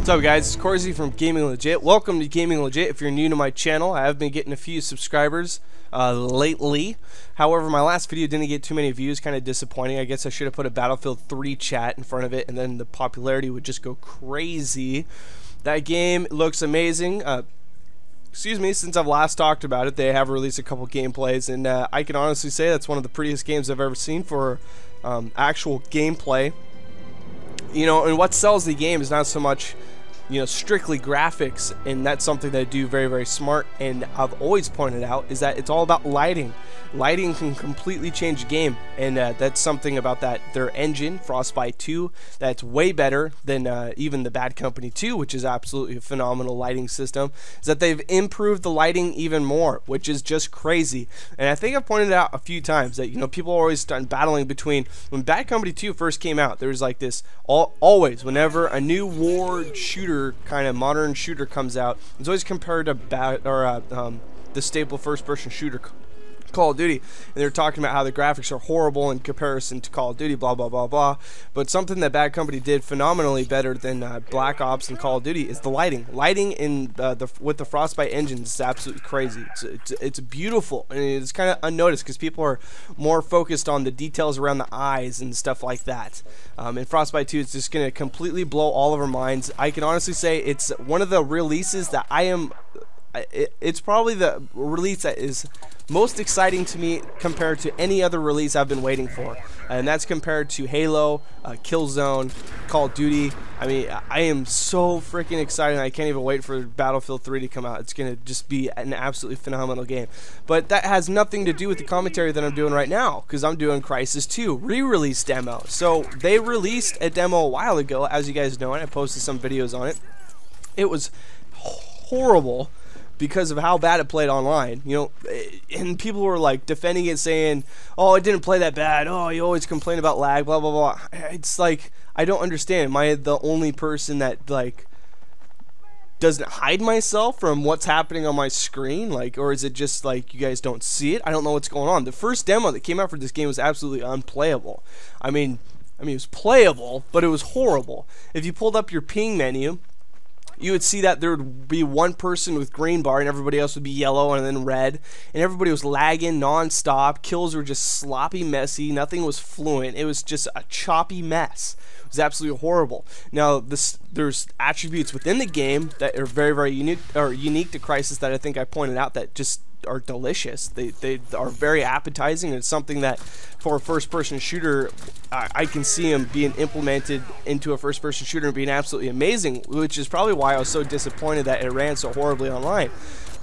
What's up, guys? It's Crysis from Gaming Legit. Welcome to Gaming Legit. If you're new to my channel, I have been getting a few subscribers lately. However, my last video didn't get too many views, kind of disappointing. I guess I should have put a Battlefield 3 chat in front of it, and then the popularity would just go crazy. That game looks amazing. Excuse me, since I've last talked about it, they have released a couple gameplays, and I can honestly say that's one of the prettiest games I've ever seen for actual gameplay. You know, and what sells the game is not so much, you know, strictly graphics, and that's something that I do very, very smart, and I've always pointed out, is that it's all about lighting. Lighting can completely change a game, and that's something about their engine, Frostbite 2, that's way better than even the Bad Company 2, which is absolutely a phenomenal lighting system, is that they've improved the lighting even more, which is just crazy. And I think I've pointed out a few times that, you know, people are always battling between, when Bad Company 2 first came out, there was like this, always, whenever a new war shooter, kind of modern shooter comes out, it's always compared to the staple first-person shooter, Call of Duty, and they're talking about how the graphics are horrible in comparison to Call of Duty, blah blah blah blah. But something that Bad Company did phenomenally better than Black Ops and Call of Duty is the lighting. Lighting in with the Frostbite engine is absolutely crazy. It's beautiful, and it's kind of unnoticed because people are more focused on the details around the eyes and stuff like that. In Frostbite 2, it's just going to completely blow all of our minds. I can honestly say it's one of the releases that it's probably the release that is most exciting to me compared to any other release I've been waiting for, and that's compared to Halo, Killzone, Call of Duty. I mean, I am so freaking excited. I can't even wait for Battlefield 3 to come out. It's gonna just be an absolutely phenomenal game. But that has nothing to do with the commentary that I'm doing right now, because I'm doing Crysis 2 re-release demo. So they released a demo a while ago, as you guys know, and I posted some videos on it. It was horrible because of how bad it played online, you know, and people were like defending it, saying, oh, it didn't play that bad, oh, you always complain about lag, blah blah blah. It's like, I don't understand. Am I the only person that like doesn't hide myself from what's happening on my screen, like, or is it just like you guys don't see it? I don't know what's going on. The first demo that came out for this game was absolutely unplayable. I mean it was playable, but it was horrible. If you pulled up your ping menu, you would see that there would be one person with green bar and everybody else would be yellow and then red, and everybody was lagging non-stop. Kills were just sloppy, messy. Nothing was fluent. It was just a choppy mess. It was absolutely horrible. Now, there's attributes within the game that are very, very unique to Crysis that I think I pointed out that just are delicious. They are very appetizing, and it's something that for a first-person shooter, I can see them being implemented into a first-person shooter and being absolutely amazing, which is probably why I was so disappointed that it ran so horribly online.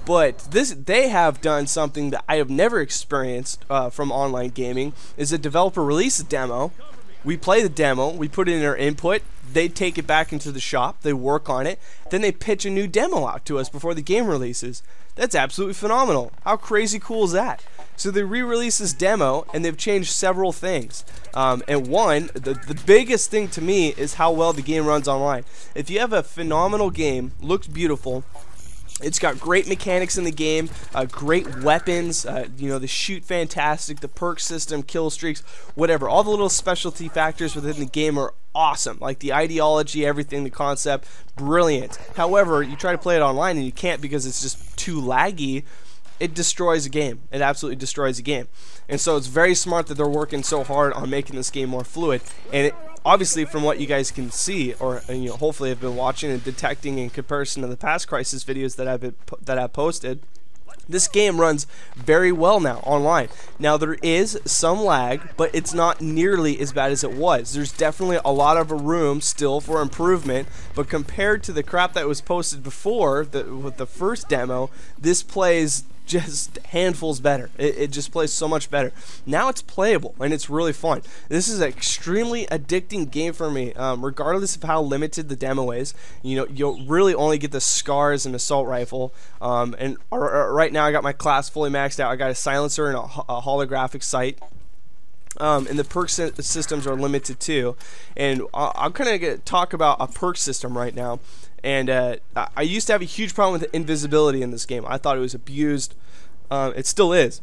But they have done something that I have never experienced from online gaming, is a developer release a demo. We play the demo, we put in our input, they take it back into the shop, they work on it, then they pitch a new demo out to us before the game releases. That's absolutely phenomenal. How crazy cool is that? So they re-release this demo, and they've changed several things. And one, the biggest thing to me is how well the game runs online. If you have a phenomenal game, looks beautiful, it's got great mechanics in the game, great weapons, you know, the shoot fantastic, the perk system, kill streaks, whatever. All the little specialty factors within the game are awesome. Like the ideology, everything, the concept, brilliant. However, you try to play it online and you can't because it's just too laggy. It destroys a game. It absolutely destroys a game. And so it's very smart that they're working so hard on making this game more fluid. And obviously, from what you guys can see, or you know, hopefully have been watching and detecting in comparison to the past Crysis videos that I've posted, this game runs very well now online. Now, there is some lag, but it's not nearly as bad as it was. There's definitely a lot of room still for improvement, but compared to the crap that was posted before with the first demo, this plays just handfuls better. It just plays so much better. Now it's playable and it's really fun. This is an extremely addicting game for me, regardless of how limited the demo is. You know, you'll really only get the scars and assault rifle, and right now I got my class fully maxed out. I got a silencer and a holographic sight. And the perk systems are limited too. And I'm kind of talk about a perk system right now. And I used to have a huge problem with invisibility in this game. I thought it was abused. It still is.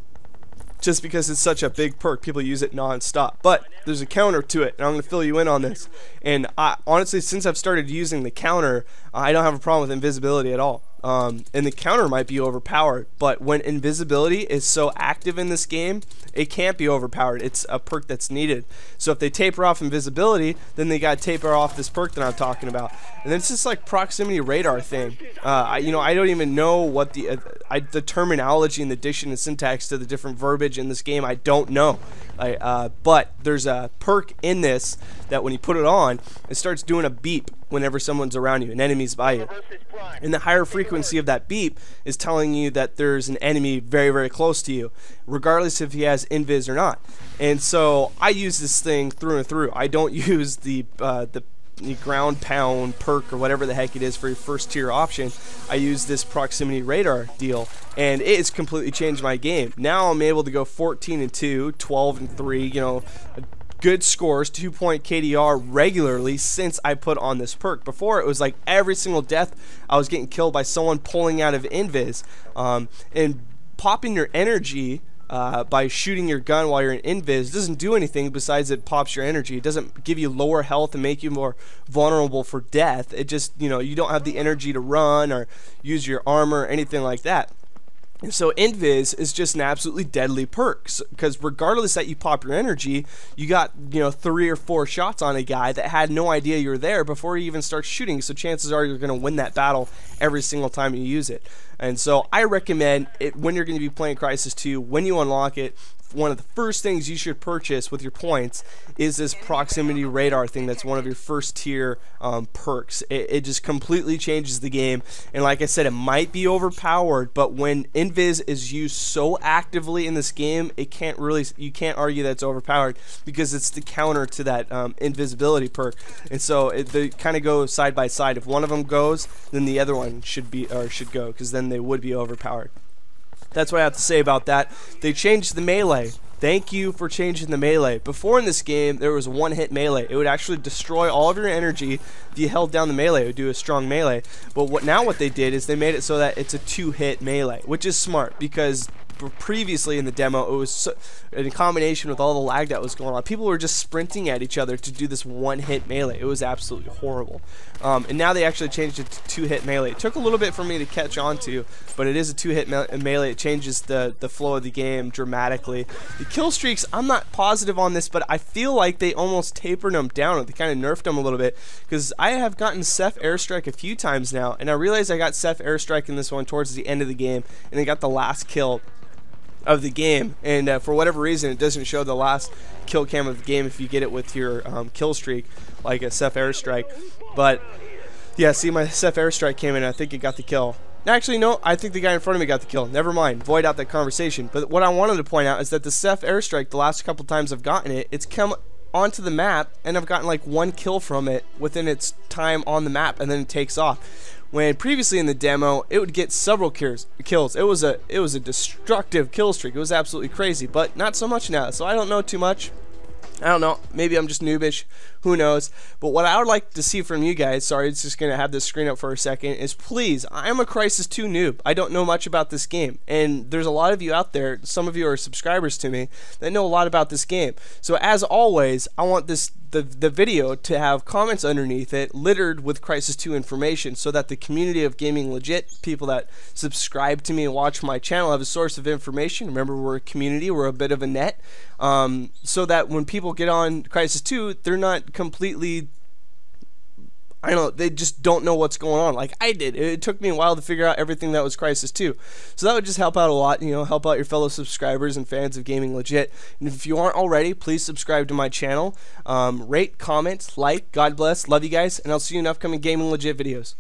just because it's such a big perk. People use it non-stop, but there's a counter to it, and I'm going to fill you in on this. And honestly, since I've started using the counter, I don't have a problem with invisibility at all. And the counter might be overpowered, but when invisibility is so active in this game, it can't be overpowered. It's a perk that's needed. So if they taper off invisibility, then they got to taper off this perk that I'm talking about. And then it's this like proximity radar thing. I don't even know what the terminology and the addition and syntax to the different verbiage in this game. I don't know. But there's a perk in this that when you put it on, it starts doing a beep whenever someone's around you, an enemy's by you. And the higher frequency of that beep is telling you that there's an enemy very, very close to you, regardless if he has invis or not. And so I use this thing through and through. I don't use the ground pound perk or whatever the heck it is for your first tier option. I use this proximity radar deal, and it has completely changed my game. Now I'm able to go 14-2, 12-3, you know, good scores, 2-point KDR regularly since I put on this perk. Before, it was like every single death I was getting killed by someone pulling out of invis, and popping your energy by shooting your gun while you're in invis doesn't do anything besides it pops your energy. It doesn't give you lower health and make you more vulnerable for death. It just, you know, you don't have the energy to run or use your armor or anything like that. And so invis is just an absolutely deadly perk, because regardless that you pop your energy, you got, you know, 3 or 4 shots on a guy that had no idea you're there before he even starts shooting. So chances are you're going to win that battle every single time you use it. And so I recommend it when you're going to be playing Crysis 2, when you unlock it, one of the first things you should purchase with your points is this proximity radar thing. That's one of your first tier perks. It just completely changes the game, and like I said, it might be overpowered, but when invis is used so actively in this game, you can't argue that it's overpowered, because it's the counter to that invisibility perk. And so they kind of go side by side. If one of them goes, then the other one should go, because then they would be overpowered. That's what I have to say about that. They changed the melee. Thank you for changing the melee. Before in this game, there was one-hit melee. It would actually destroy all of your energy if you held down the melee. It would do a strong melee. But what they did is they made it so that it's a 2-hit melee, which is smart, because previously in the demo, it was in combination with all the lag that was going on, people were just sprinting at each other to do this one-hit melee. It was absolutely horrible. And now they actually changed it to 2-hit melee. It took a little bit for me to catch on to, but it is a 2-hit melee. It changes the flow of the game dramatically. The kill streaks, I'm not positive on this, but I feel like they almost tapered them down. They kind of nerfed them a little bit, because I have gotten Ceph airstrike a few times now, and I realized I got Ceph airstrike in this one towards the end of the game, and I got the last kill of the game, and for whatever reason it doesn't show the last kill cam of the game if you get it with your kill streak, like a Ceph airstrike. But yeah, see, my Ceph airstrike came in and I think it got the kill. Actually, no, I think the guy in front of me got the kill. Never mind, void out that conversation. But what I wanted to point out is that the Ceph airstrike, the last couple times I've gotten it, it's come onto the map and I've gotten like 1 kill from it within its time on the map, and then it takes off. When previously in the demo, it would get several kills. It was a destructive kill streak. It was absolutely crazy, but not so much now. So I don't know too much. I don't know. Maybe I'm just noobish. Who knows? But what I would like to see from you guys, sorry, it's just going to have this screen up for a second, is please, I'm a Crysis 2 noob. I don't know much about this game. And there's a lot of you out there, some of you are subscribers to me, that know a lot about this game. So as always, I want the video to have comments underneath it littered with Crysis 2 information, so that the community of Gaming Legit, people that subscribe to me and watch my channel, have a source of information. Remember, we're a community, we're a bit of a net, so that when people get on Crysis 2, they're not completely, I don't know, they just don't know what's going on like I did. It took me a while to figure out everything that was Crysis 2. So that would just help out a lot, you know, help out your fellow subscribers and fans of Gaming Legit. And if you aren't already, please subscribe to my channel. Rate, comment, like. God bless. Love you guys, and I'll see you in upcoming Gaming Legit videos.